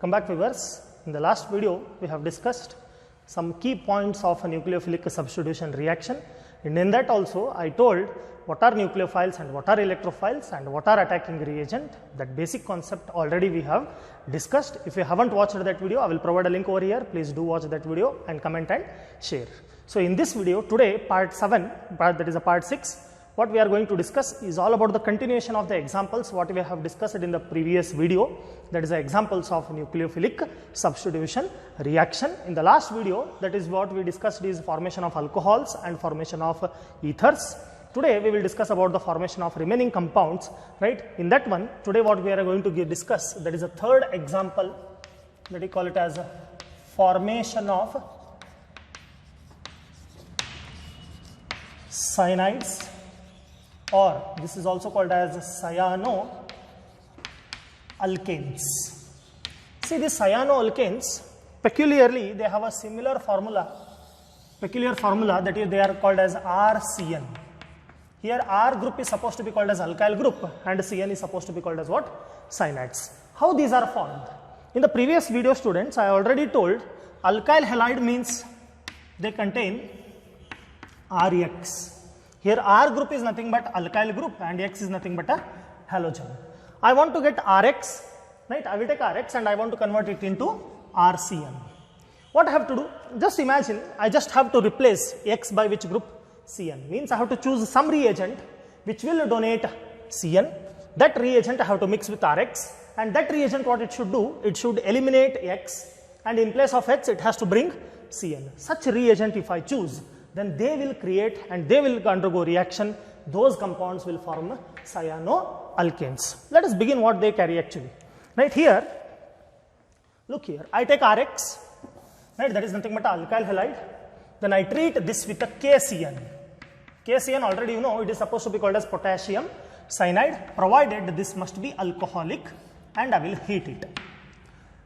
Welcome back, viewers. In the last video, we have discussed some key points of a nucleophilic substitution reaction, and in that also I told what are nucleophiles and what are electrophiles and what are attacking reagent. That basic concept already we have discussed. If you haven't watched that video, I will provide a link over here. Please do watch that video and comment and share. So in this video today, part 7, that is a part 6, what we are going to discuss is all about the continuation of the examples what we have discussed in the previous video, that is the examples of nucleophilic substitution reaction. In the last video, that is what we discussed is formation of alcohols and formation of ethers. Today we will discuss about the formation of remaining compounds, right? In that one, today what we are going to discuss, that is a third example, that we call it as formation of cyanides, or this is also called as cyanoalkanes. See, these cyanoalkanes, peculiarly they have a similar formula, that is they are called as RCN. Here R group is supposed to be called as alkyl group and CN is supposed to be called as what? Cyanides. How these are formed? In the previous video, students, I already told alkyl halide means they contain RX. Here R group is nothing but alkyl group and X is nothing but a halogen. I want to get Rx, right? I will take Rx and I want to convert it into RCN. What I have to do? Just imagine, I just have to replace X by which group? CN. Means I have to choose some reagent which will donate CN. That reagent I have to mix with Rx, and that reagent what it should do? It should eliminate X, and in place of X it has to bring CN. Such reagent if I choose, then they will create and they will undergo reaction. Those compounds will form cyanoalkanes. Let us begin what they carry actually. Right here, look here, I take Rx, right, that is nothing but alkyl halide. Then I treat this with a KCN. KCN already you know it is supposed to be called as potassium cyanide, provided this must be alcoholic, and I will heat it.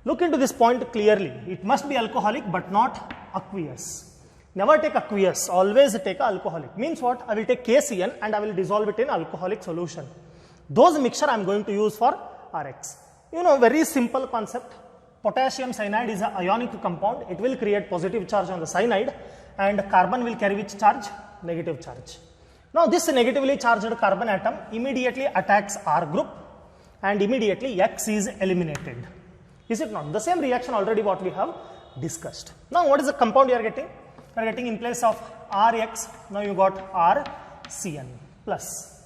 Look into this point clearly. It must be alcoholic but not aqueous. Never take aqueous, always take alcoholic. Means what? I will take KCN and I will dissolve it in alcoholic solution. Those mixture I am going to use for Rx. You know, very simple concept. Potassium cyanide is an ionic compound. It will create positive charge on the cyanide, and carbon will carry which charge? Negative charge. Now this negatively charged carbon atom immediately attacks R group and immediately X is eliminated. Is it not? The same reaction already what we have discussed. Now what is the compound you are getting? You are getting in place of Rx, now you got RCN plus.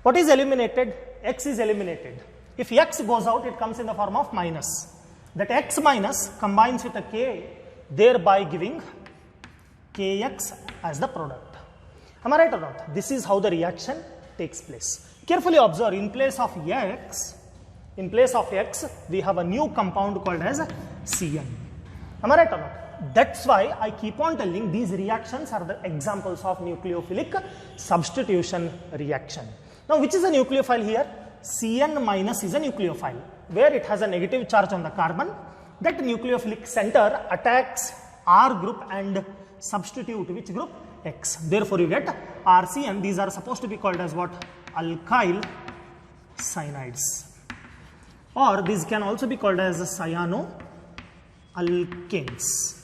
What is eliminated? X is eliminated. If X goes out, it comes in the form of minus. That X minus combines with a K, thereby giving Kx as the product. Am I right or not? This is how the reaction takes place. Carefully observe, in place of X, we have a new compound called as Cn. Am I right or not? That's why I keep on telling these reactions are the examples of nucleophilic substitution reaction. Now, which is a nucleophile here? Cn minus is a nucleophile, where it has a negative charge on the carbon. That nucleophilic center attacks R group and substitute which group? X. Therefore, you get RCN. These are supposed to be called as what? Alkyl cyanides. Or these can also be called as cyanoalkanes.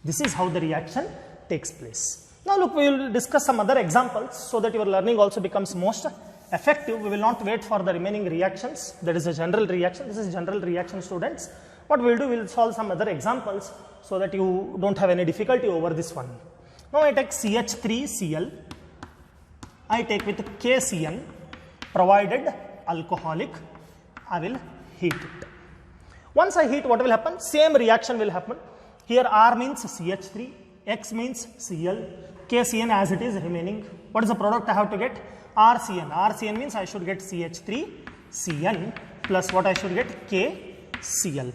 This is how the reaction takes place. Now look, we will discuss some other examples so that your learning also becomes most effective. We will not wait for the remaining reactions. That is a general reaction. This is general reaction, students. What we will do, we will solve some other examples so that you don't have any difficulty over this one. Now I take CH3Cl. I take with KCN, provided alcoholic. I will heat it. Once I heat, what will happen? Same reaction will happen. Here R means CH3, X means Cl, KCN as it is remaining. What is the product I have to get? RCN. RCN means I should get CH3Cn plus what I should get? KCl.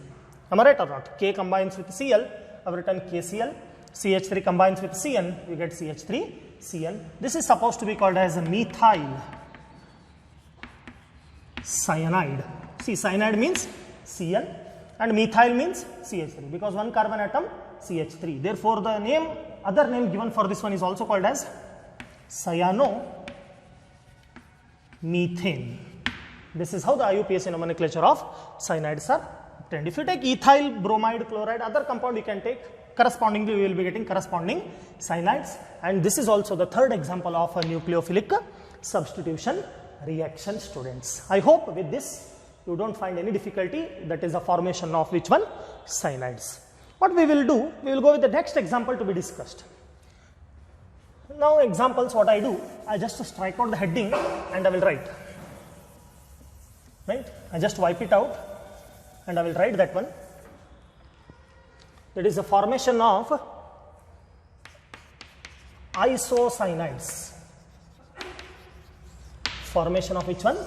Am I right or not? K combines with Cl, I have written KCl. CH3 combines with Cn, we get CH3Cn. This is supposed to be called as a methyl cyanide. See, cyanide means Cn and methyl means CH3, because one carbon atom CH3. Therefore, the other name given for this one is also called as cyanomethane. This is how the IUPAC nomenclature of cyanides are obtained. If you take ethyl bromide chloride, other compound you can take, correspondingly we will be getting corresponding cyanides, and this is also the third example of a nucleophilic substitution reaction, students. I hope with this you don't find any difficulty, that is the formation of which one? Cyanides. What we will do, we will go with the next example to be discussed. Now examples, what I do, I just strike out the heading and I will write, right? I just wipe it out and I will write that one. That is the formation of isocyanides. Formation of which one?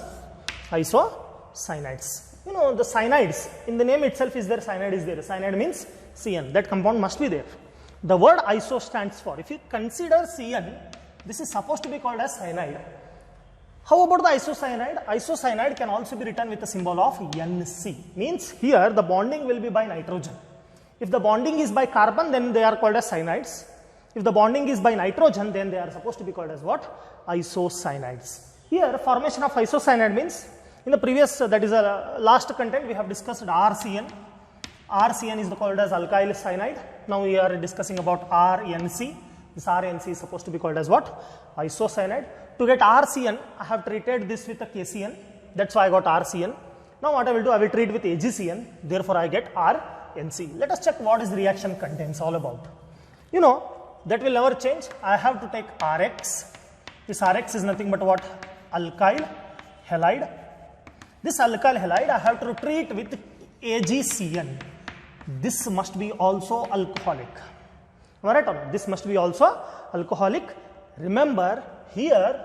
Isocyanides. You know, the cyanides, in the name itself is there, cyanide is there. Cyanide means CN, that compound must be there. The word iso stands for, if you consider CN, this is supposed to be called as cyanide. How about the isocyanide? Isocyanide can also be written with the symbol of NC. Means here the bonding will be by nitrogen. If the bonding is by carbon, then they are called as cyanides. If the bonding is by nitrogen, then they are supposed to be called as what? Isocyanides. Here formation of isocyanide means, in the previous, that is last content, we have discussed RCN. RCN is called as alkyl cyanide. Now we are discussing about RNC. This RNC is supposed to be called as what? Isocyanide. To get RCN, I have treated this with a KCN. That's why I got RCN. Now what I will do, I will treat with AgCN. Therefore I get RNC. Let us check what is the reaction contents all about. You know, that will never change. I have to take Rx. This Rx is nothing but what? Alkyl halide. This alkyl halide I have to treat with AgCN. This must be also alcoholic. Alright, this must be also alcoholic. Remember, here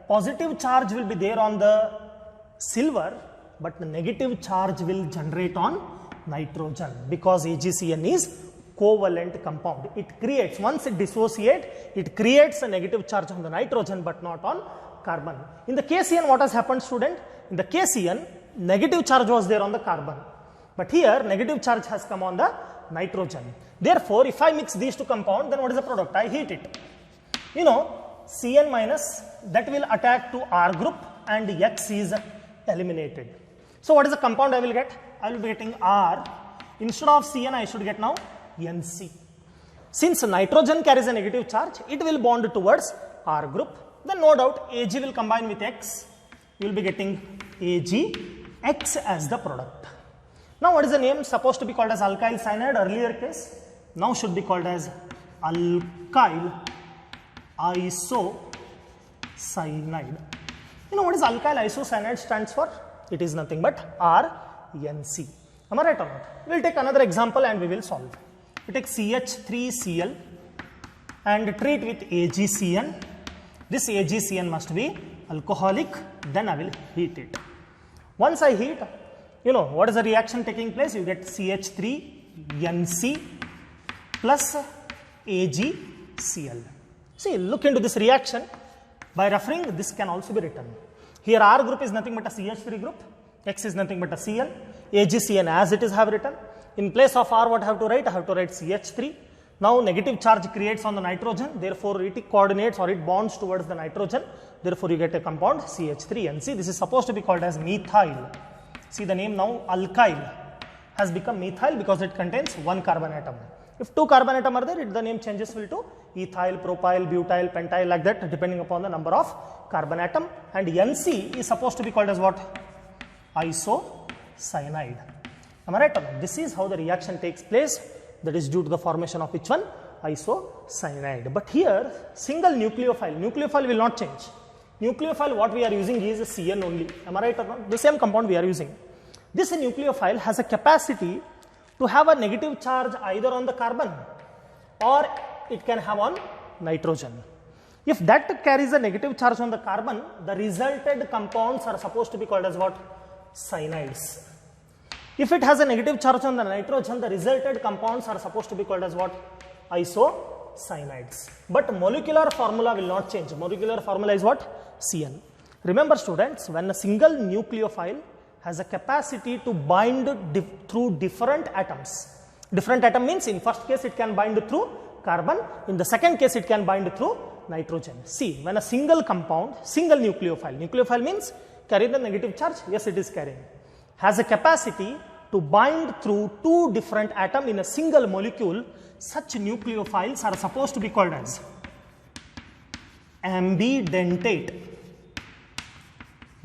positive charge will be there on the silver, but the negative charge will generate on nitrogen, because AgCN is covalent compound. It creates, once it dissociates, it creates a negative charge on the nitrogen but not on carbon. In the KCN, what has happened, student? In the KCN, negative charge was there on the carbon. But here, negative charge has come on the nitrogen. Therefore, if I mix these two compounds, then what is the product? I heat it. You know, Cn minus, that will attack to R group and X is eliminated. So, what is the compound I will get? I will be getting R. Instead of Cn, I should get now NC. Since nitrogen carries a negative charge, it will bond towards R group. Then no doubt, Ag will combine with X. You will be getting AgX as the product. Now what is the name? Supposed to be called as alkyl cyanide, earlier case. Now should be called as alkyl isocyanide. You know what is alkyl isocyanide stands for? It is nothing but RNC. Am I right or not? We will take another example and we will solve. We take CH3Cl and treat with AgCN. This AgCN must be alcoholic, then I will heat it. Once I heat, you know, what is the reaction taking place? You get CH3NC plus AgCl. See, look into this reaction. By referring, this can also be written. Here R group is nothing but a CH3 group, X is nothing but a Cl, AgCN as it is have written. In place of R, what I have to write? I have to write CH3. Now negative charge creates on the nitrogen, therefore it coordinates or it bonds towards the nitrogen. Therefore you get a compound CH3NC. This is supposed to be called as methyl. See the name now, alkyl has become methyl because it contains one carbon atom. If two carbon atom are there, the name changes will to ethyl, propyl, butyl, pentyl, like that, depending upon the number of carbon atom. And NC is supposed to be called as what? Isocyanide. Am I right or not? This is how the reaction takes place. That is due to the formation of which one? Isocyanide. But here, single nucleophile. Nucleophile will not change. Nucleophile, what we are using is a CN only. Am I right or not? The same compound we are using. This nucleophile has a capacity to have a negative charge either on the carbon or it can have on nitrogen. If that carries a negative charge on the carbon, the resulted compounds are supposed to be called as what? Cyanides. If it has a negative charge on the nitrogen, the resulted compounds are supposed to be called as what? Isocyanides. But molecular formula will not change. Molecular formula is what? CN. Remember students, when a single nucleophile has a capacity to bind through different atoms. Different atom means in first case it can bind through carbon, in the second case it can bind through nitrogen. See, when a single compound, single nucleophile means carry the negative charge, yes it is carrying, has a capacity to bind through two different atoms in a single molecule, such nucleophiles are supposed to be called as ambidentate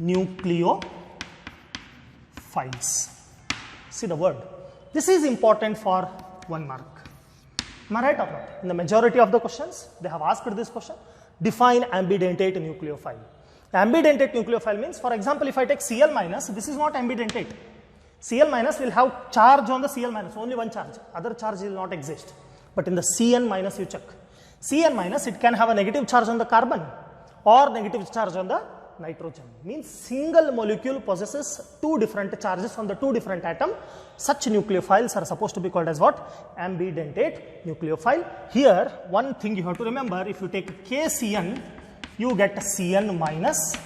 nucleophiles. See the word. This is important for 1 mark. Am I right or not? In the majority of the questions, they have asked this question. Define ambidentate nucleophile. Ambidentate nucleophile means, for example, if I take Cl minus, this is not ambidentate. Cl minus will have charge on the Cl minus, only one charge. Other charge will not exist. But in the Cn minus, you check. Cn minus, it can have a negative charge on the carbon or negative charge on the nitrogen. Means single molecule possesses two different charges on the two different atoms. Such nucleophiles are supposed to be called as what? Ambidentate nucleophile. Here, one thing you have to remember, if you take KCN, you get Cn minus.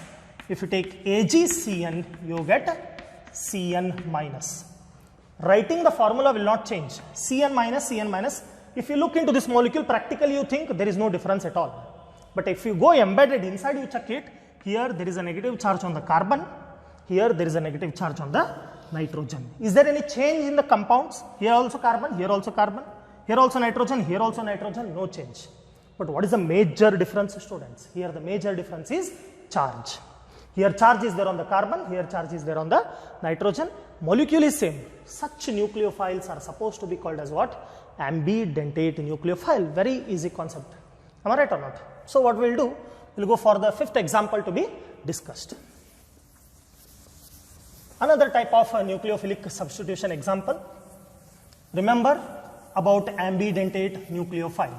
If you take AgCN, you get Cn minus. Writing the formula will not change. Cn minus, Cn minus. If you look into this molecule, practically you think there is no difference at all. But if you go embedded inside, you check it. Here there is a negative charge on the carbon. Here there is a negative charge on the nitrogen. Is there any change in the compounds? Here also carbon, here also carbon. Here also nitrogen, here also nitrogen. No change. But what is the major difference, students? Here the major difference is charge. Here charge is there on the carbon, here charge is there on the nitrogen. Molecule is same. Such nucleophiles are supposed to be called as what? Ambidentate nucleophile. Very easy concept. Am I right or not? So what we'll do, we'll go for the 5th example to be discussed. Another type of nucleophilic substitution example. Remember about ambidentate nucleophile.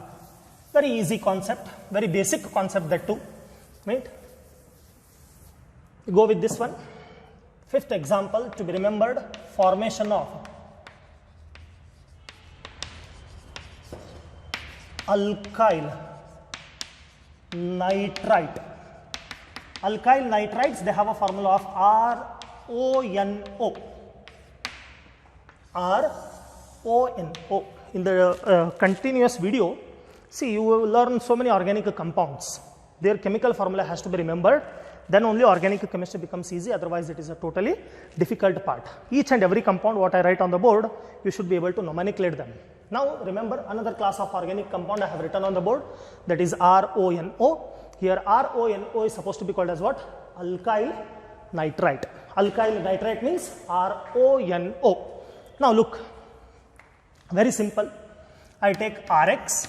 Very easy concept, very basic concept that too, right? Go with this one. 5th example to be remembered, formation of alkyl nitrite. Alkyl nitrites, they have a formula of RONO. RONO. In the continuous video, see, you will learn so many organic compounds. Their chemical formula has to be remembered. Then only organic chemistry becomes easy. Otherwise, it is a totally difficult part. Each and every compound, what I write on the board, you should be able to nomenclate them. Now, remember another class of organic compound I have written on the board, that is RONO. Here, RONO is supposed to be called as what? Alkyl nitrite. Alkyl nitrite means RONO. Now, look, very simple. I take RX.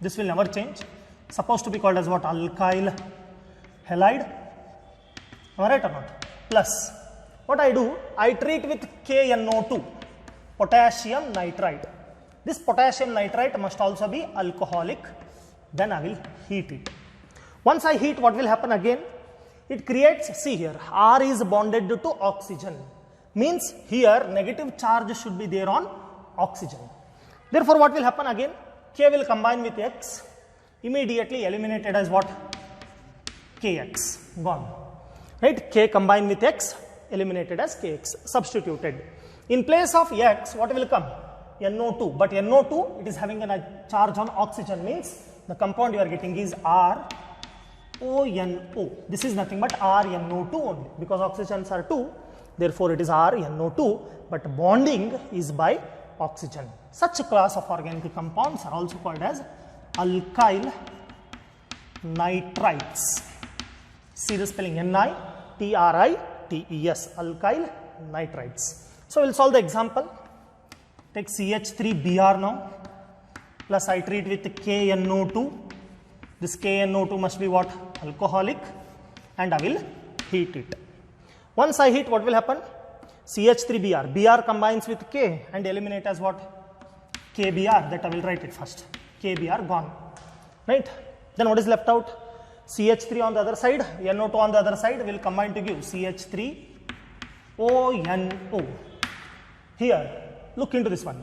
This will never change. Supposed to be called as what? Alkyl halide. Am I right or not? Plus, what I do, I treat with KNO2, potassium nitrite. This potassium nitrite must also be alcoholic. Then I will heat it. Once I heat, what will happen again? It creates, see here, R is bonded to oxygen. Means here negative charge should be there on oxygen. Therefore, what will happen again? K will combine with X. Immediately eliminated as what? KX. Gone. Right? K combined with X, eliminated as KX. Substituted. In place of X, what will come? NO2. But NO2, it is having a charge on oxygen, means the compound you are getting is RONO. This is nothing but RNO2 only, because oxygens are 2. Therefore, it is RNO2, but bonding is by oxygen. Such a class of organic compounds are also called as alkyl nitrites. See the spelling, N-I-T-R-I-T-E-S, alkyl nitrites. So, we will solve the example. Take CH3Br now, plus I treat with KNO2. This KNO2 must be what? Alcoholic, and I will heat it. Once I heat, what will happen? CH3Br. Br combines with K and eliminate as what? KBr. That I will write it first. KBr gone. Right? Then what is left out? CH3 on the other side, NO2 on the other side will combine to give CH3ONO. Here, look into this one.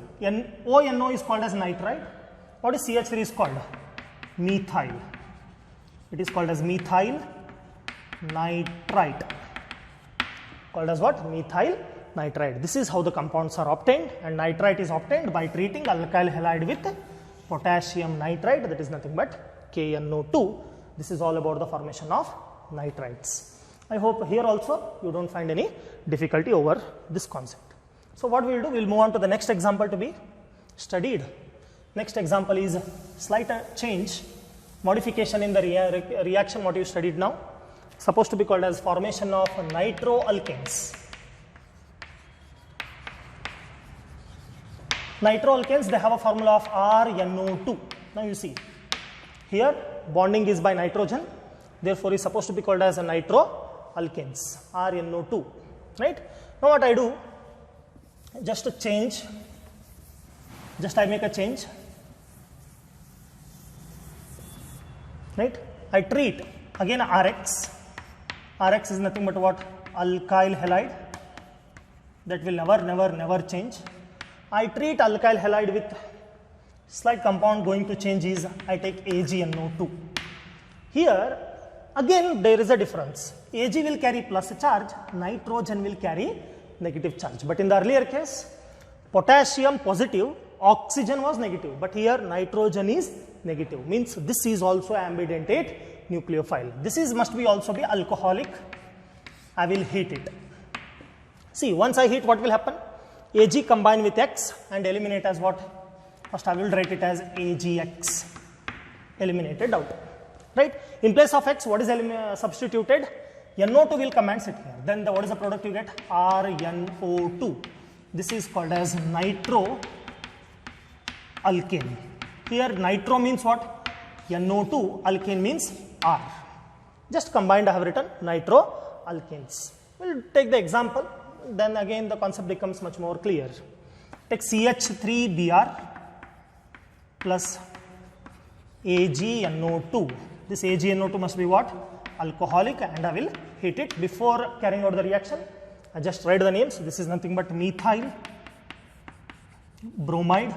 ONO is called as nitrite. What is CH3 is called? Methyl. It is called as methyl nitrite. Called as what? Methyl nitrite. This is how the compounds are obtained, and nitrite is obtained by treating alkyl halide with potassium nitrite, that is nothing but KNO2. This is all about the formation of nitrites. I hope here also you don't find any difficulty over this concept. So what we will do, we will move on to the next example to be studied. Next example is slight change, modification in the reaction what you studied now, supposed to be called as formation of nitroalkanes. Nitroalkanes, they have a formula of RNO2. Now you see, here bonding is by nitrogen, therefore is supposed to be called as a nitroalkanes, RNO2, right? Now what I do, just to change, just I make a change, right? I treat again RX. RX is nothing but what? Alkyl halide. That will never change. I treat alkyl halide with slight compound going to change is I take AgNO2. Here again there is a difference. Ag will carry plus charge, nitrogen will carry negative charge. But in the earlier case, potassium positive, oxygen was negative, but here nitrogen is negative, means this is also ambidentate nucleophile. This is must be also be alcoholic. I will heat it. See, once I heat, what will happen? Ag combine with X and eliminate as what? First I will write it as AgX, eliminated out, right? In place of X, what is substituted? NO2 will come and sit here. Then what is the product you get? RNO2. This is called as nitro alkane. Here nitro means what? NO2, alkane means R. Just combined I have written nitro alkanes. We will take the example, then again the concept becomes much more clear. Take CH3Br plus AgNO2. This AgNO2 must be what? Alcoholic, and I will heat it. Before carrying out the reaction, I just write the names. This is nothing but methyl bromide.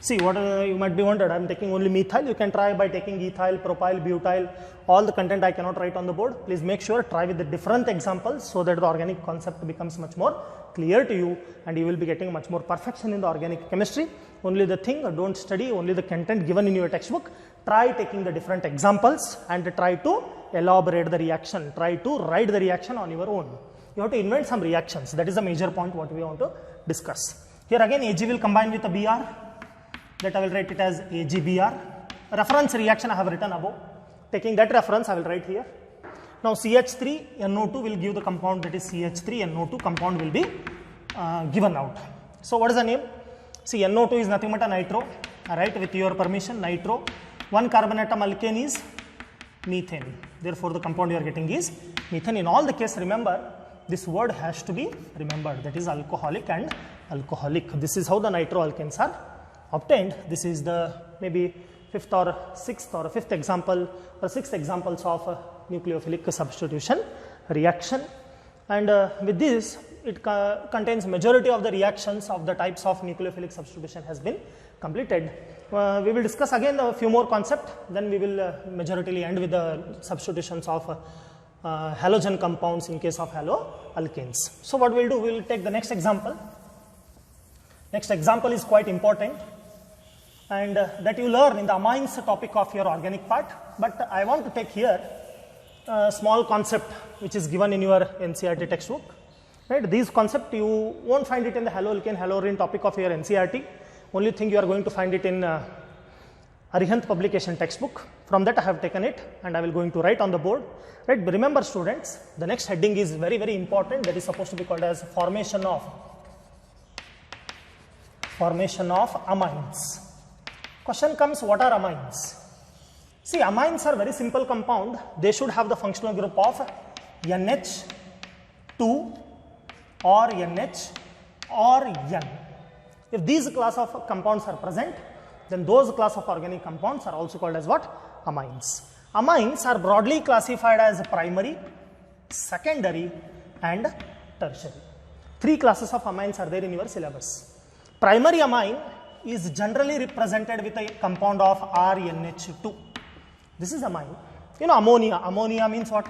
See, what you might be wondered, I am taking only methyl. You can try by taking ethyl, propyl, butyl. All the content I cannot write on the board. Please make sure try with the different examples so that the organic concept becomes much more clear to you and you will be getting much more perfection in the organic chemistry. Only the thing, don't study only the content given in your textbook. Try taking the different examples and try to elaborate the reaction. Try to write the reaction on your own. You have to invent some reactions. That is the major point what we want to discuss. Here again Ag will combine with a Br. That I will write it as AgBr. Reference reaction I have written above. Taking that reference I will write here. Now CH3NO2 will give the compound, that is CH3NO2 compound will be given out. So what is the name? See, NO2 is nothing but a nitro. I write with your permission nitro. One carbon atom alkane is methane. Therefore the compound you are getting is methane. In all the case, remember this word has to be remembered, that is alcoholic and alcoholic. This is how the nitroalkanes are obtained. This is the maybe fifth or fifth example or sixth examples of nucleophilic substitution reaction, and with this it contains majority of the reactions of the types of nucleophilic substitution has been completed. We will discuss again a few more concepts, then we will majoritarily end with the substitutions of halogen compounds in case of haloalkanes. So what we will do, we will take the next example. Next example is quite important, and that you learn in the amines topic of your organic part, but I want to take here a small concept which is given in your NCERT textbook. Right? These concept you won't find it in the haloalkane halorine topic of your NCERT. Only thing you are going to find it in Arihant publication textbook. From that I have taken it and I will going to write on the board. Right? But remember students, the next heading is very important, that is supposed to be called as formation of amines. Question comes, what are amines? See, amines are very simple compound. They should have the functional group of NH2 or NH or N. If these class of compounds are present, then those class of organic compounds are also called as what? Amines. Amines are broadly classified as primary, secondary and tertiary. Three classes of amines are there in your syllabus. Primary amine is generally represented with a compound of RNH2. This is amine. You know ammonia. Ammonia means what?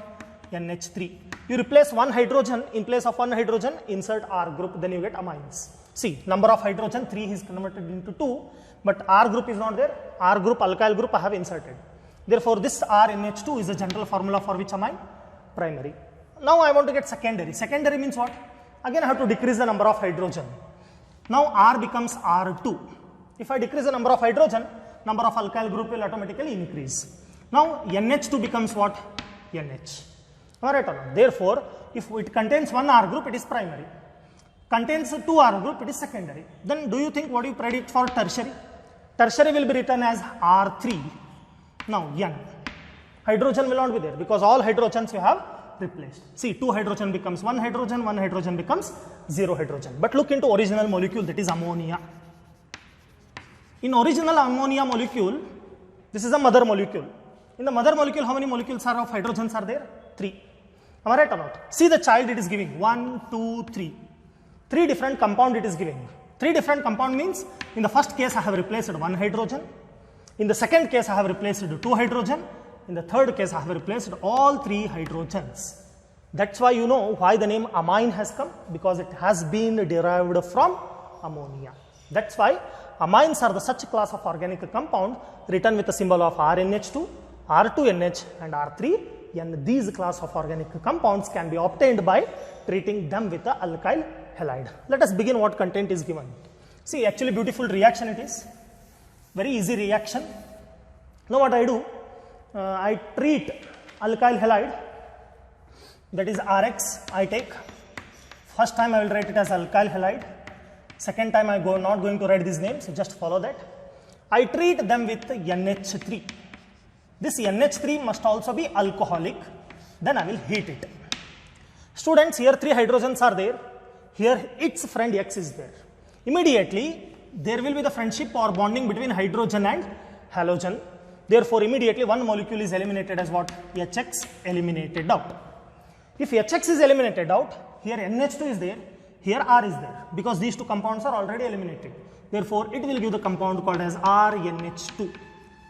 NH3. You replace one hydrogen, in place of one hydrogen, insert R group, then you get amines. See, number of hydrogen, 3 is converted into 2, but R group is not there. R group, alkyl group I have inserted. Therefore, this RNH2 is the general formula for which amine? Primary. Now I want to get secondary. Secondary means what? Again I have to decrease the number of hydrogen. Now R becomes R2. If I decrease the number of hydrogen, number of alkyl group will automatically increase. Now NH2 becomes what? NH. Alright or not? Therefore, if it contains one R group, it is primary. Contains two R group, it is secondary. Then do you think what do you predict for tertiary? Tertiary will be written as R3. Now N. Hydrogen will not be there because all hydrogens you have replaced. See, 2 hydrogen becomes 1 hydrogen becomes 0 hydrogen. But look into original molecule, that is ammonia. In original ammonia molecule, this is a mother molecule. In the mother molecule, how many molecules are of hydrogens are there? 3. Am I right or not? See the child it is giving 1, 2, 3. 3 different compound it is giving. 3 different compound means in the first case I have replaced 1 hydrogen. In the second case I have replaced 2 hydrogen. In the third case I have replaced all 3 hydrogens. That's why you know why the name amine has come, because it has been derived from ammonia. That's why amines are the such class of organic compound written with the symbol of RNH2, R2NH and R3. And these class of organic compounds can be obtained by treating them with the alkyl halide. Let us begin what content is given. See, actually beautiful reaction it is. Very easy reaction. Now what I do? I treat alkyl halide, that is Rx, I take. First time I will write it as alkyl halide. Second time I not going to write these names, so just follow that. I treat them with NH3. This NH3 must also be alcoholic. Then I will heat it. Students, here 3 hydrogens are there. Here its friend X is there. Immediately there will be the friendship or bonding between hydrogen and halogen. Therefore, immediately one molecule is eliminated as what? HX eliminated out. If HX is eliminated out, here NH2 is there, here R is there, because these 2 compounds are already eliminated. Therefore, it will give the compound called as RNH2.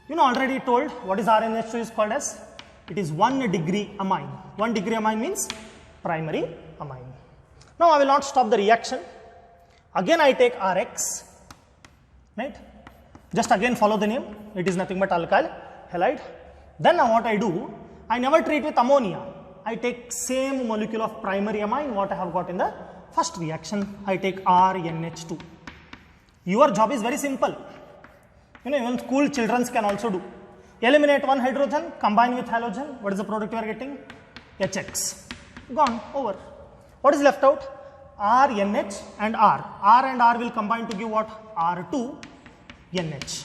You know, already told what is RNH2 is called as? It is 1 degree amine. 1 degree amine means primary amine. Now, I will not stop the reaction. Again, I take Rx, right? Just again follow the name, it is nothing but alkyl halide. Then now what I do, I never treat with ammonia. I take same molecule of primary amine what I have got in the first reaction. I take RNH2. Your job is very simple. You know, even school children can also do. Eliminate 1 hydrogen, combine with halogen. What is the product you are getting? HX. Gone, over. What is left out? RNH and R. R and R will combine to give what? R2NH.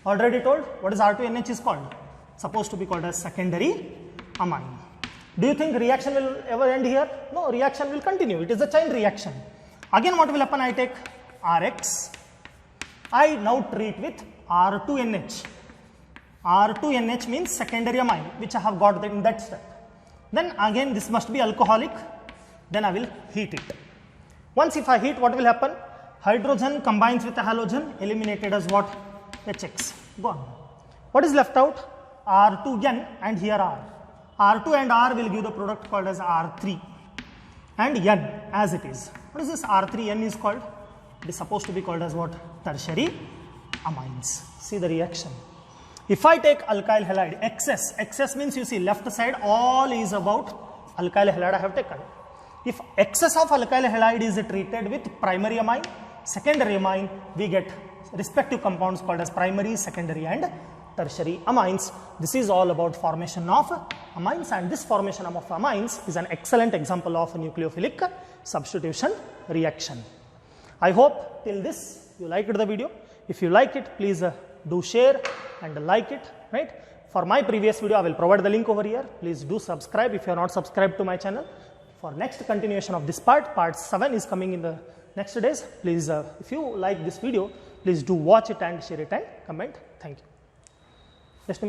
Already told what is R2NH is called? Supposed to be called as secondary amine. Do you think reaction will ever end here? No, reaction will continue. It is a chain reaction. Again what will happen? I take Rx. I now treat with R2NH. R2NH means secondary amine, which I have got in that step. Then again this must be alcoholic. Then I will heat it. Once if I heat, what will happen? Hydrogen combines with a halogen, eliminated as what? HX. Gone. What is left out? R2N and here R. R2 and R will give the product called as R3 and N as it is. What is this R3N is called? It is supposed to be called as what? Tertiary amines. See the reaction. If I take alkyl halide, excess means you see left side all is about alkyl halide I have taken. If excess of alkyl halide is treated with primary amine, secondary amine, we get respective compounds called as primary, secondary and tertiary amines. This is all about formation of amines, and this formation of amines is an excellent example of a nucleophilic substitution reaction. I hope till this you liked the video. If you like it, please do share and like it, right? For my previous video, I will provide the link over here. Please do subscribe if you are not subscribed to my channel. For next continuation of this part 7 is coming in the next days. Please, if you like this video, please do watch it and share it and comment. Thank you. Just